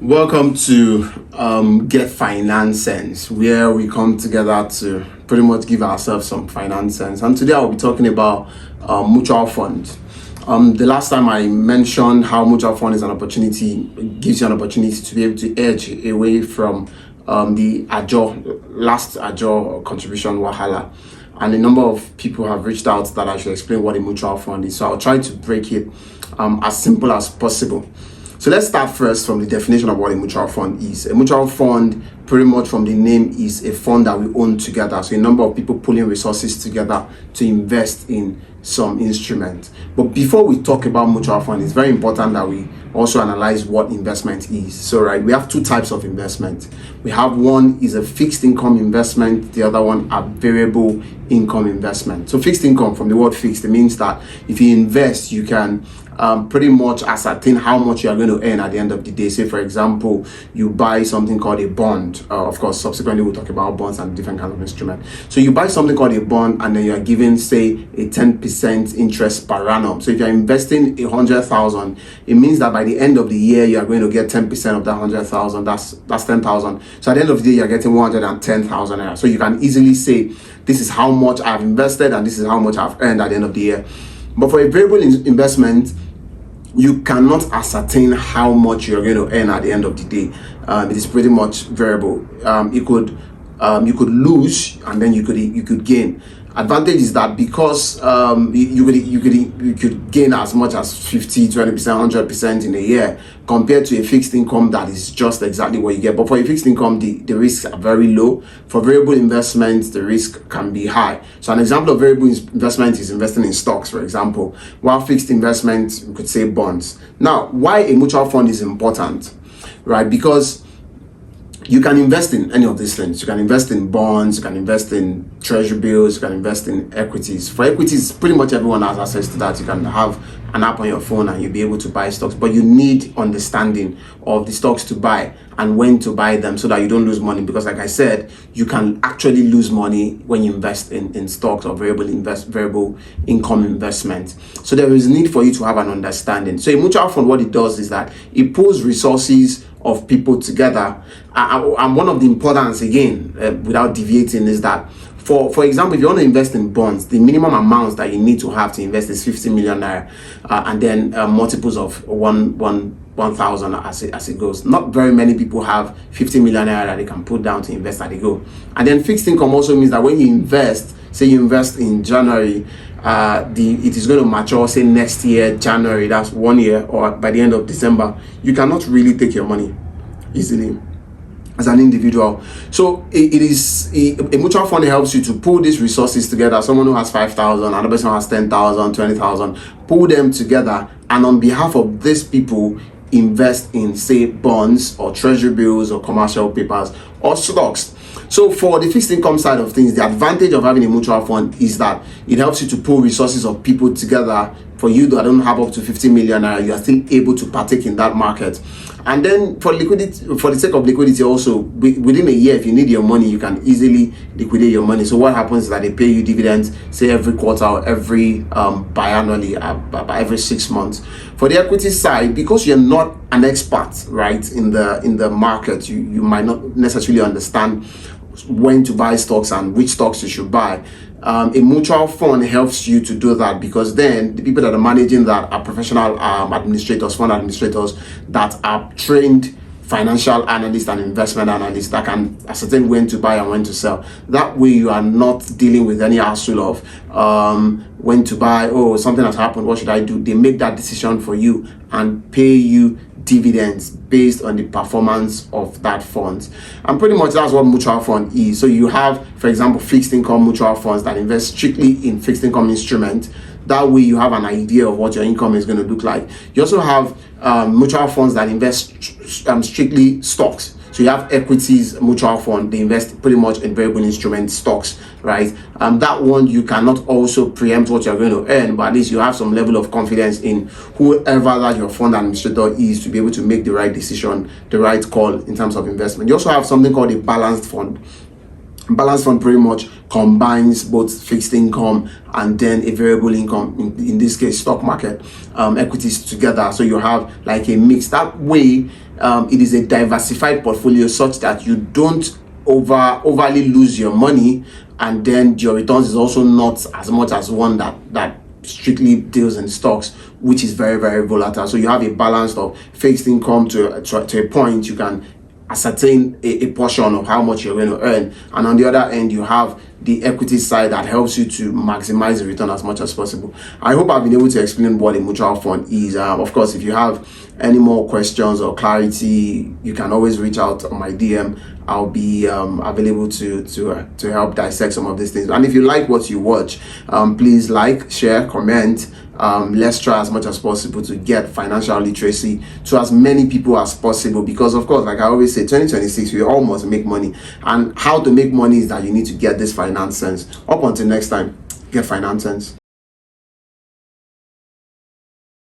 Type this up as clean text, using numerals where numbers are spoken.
Welcome to Get Finance Sense, where we come together to pretty much give ourselves some finance sense. And today I'll be talking about mutual funds. The last time I mentioned how mutual fund is an opportunity, gives you an opportunity to be able to edge away from the last Ajo contribution wahala. And a number of people have reached out that I should explain what a mutual fund is. So I'll try to break it as simple as possible. So let's start first from the definition of what a mutual fund is. A mutual fund, pretty much from the name, is a fund that we own together. So a number of people pulling resources together to invest in some instrument. But before we talk about mutual fund, it's very important that we also analyze what investment is. So we have two types of investment. We have one is a fixed income investment, the other one a variable income investment. So fixed income, from the word fixed, it means that if you invest, you can pretty much ascertain how much you are going to earn at the end of the day. Say, for example, you buy something called a bond. Of course, subsequently we'll talk about bonds and different kinds of instruments. So you buy something called a bond, and then you are given, say, a 10% interest per annum. So if you're investing 100,000, it means that by the end of the year you are going to get 10% of that 100,000. That's 10,000. So at the end of the day you are getting 110,000 naira. So you can easily say, this is how much I've invested and this is how much I've earned at the end of the year. But for a variable investment, you cannot ascertain how much you're going to earn at the end of the day. It is pretty much variable. You could lose, and then you could gain. Advantage is that because you could gain as much as 50, 20%, 100% in a year, compared to a fixed income that is just exactly what you get. But for a fixed income, the risks are very low. For variable investments, the risk can be high. So an example of variable investment is investing in stocks, for example, while fixed investment, we could say bonds. Now, why a mutual fund is important, right? Because you can invest in any of these things. You can invest in bonds, you can invest in treasury bills, you can invest in equities. For equities, pretty much everyone has access to that. You can have an app on your phone and you'll be able to buy stocks, but you need understanding of the stocks to buy and when to buy them so that you don't lose money. Because like I said, you can actually lose money when you invest in stocks or variable income investment. So there is need for you to have an understanding. So a mutual fund, what it does is that it pulls resources of people together, and one of the importance, again, without deviating, is that for example, if you want to invest in bonds, the minimum amounts that you need to have to invest is 50 million naira, and then multiples of 1,000 as it goes. Not very many people have 50 million naira that they can put down to invest as they go. And then fixed income also means that when you invest, say you invest in January, it is going to mature, say next year January, that's 1 year, or by the end of December. You cannot really take your money easily as an individual. So a mutual fund helps you to pull these resources together. Someone who has 5,000, another person who has 10,000, 20,000, pull them together, and on behalf of these people invest in, say, bonds or treasury bills or commercial papers or stocks. So for the fixed income side of things, the advantage of having a mutual fund is that it helps you to pull resources of people together. For you that don't have up to 50 million, you are still able to partake in that market. And then for liquidity, for the sake of liquidity also, within a year, if you need your money, you can easily liquidate your money. So what happens is that they pay you dividends, say every quarter or every biannually, every 6 months. For the equity side, because you're not an expert, right, in the market, you might not necessarily understand when to buy stocks and which stocks you should buy. A mutual fund helps you to do that, because then the people that are managing that are professional administrators, fund administrators that are trained financial analysts and investment analysts that can ascertain when to buy and when to sell. That way you are not dealing with any hassle of when to buy, oh, something has happened, what should I do? They make that decision for you and pay you dividends based on the performance of that fund. And pretty much that's what mutual fund is. So you have, for example, fixed income mutual funds that invest strictly in fixed income instruments. That way you have an idea of what your income is going to look like. You also have mutual funds that invest strictly stocks. So you have equities mutual fund, they invest pretty much in variable instrument stocks, right? That one you cannot also preempt what you're going to earn, but at least you have some level of confidence in whoever that your fund administrator is to be able to make the right decision, the right call in terms of investment. You also have something called a balanced fund. Balanced fund pretty much combines both fixed income and then a variable income, in this case stock market, equities together. So you have like a mix. That way it is a diversified portfolio such that you don't overly lose your money, and then your returns is also not as much as one that strictly deals in stocks, which is very, very volatile. So you have a balance of fixed income to a point. You can ascertain a portion of how much you're going to earn, and on the other end you have the equity side that helps you to maximize the return as much as possible. I hope I've been able to explain what a mutual fund is. Of course, if you have any more questions or clarity, you can always reach out on my DM. I'll be available to help dissect some of these things. And if you like what you watch, please like, share, comment. Let's try as much as possible to get financial literacy to as many people as possible, because of course, like I always say, 2026 we all must make money, and how to make money is that you need to get this finance sense. Up until next time, get finance sense.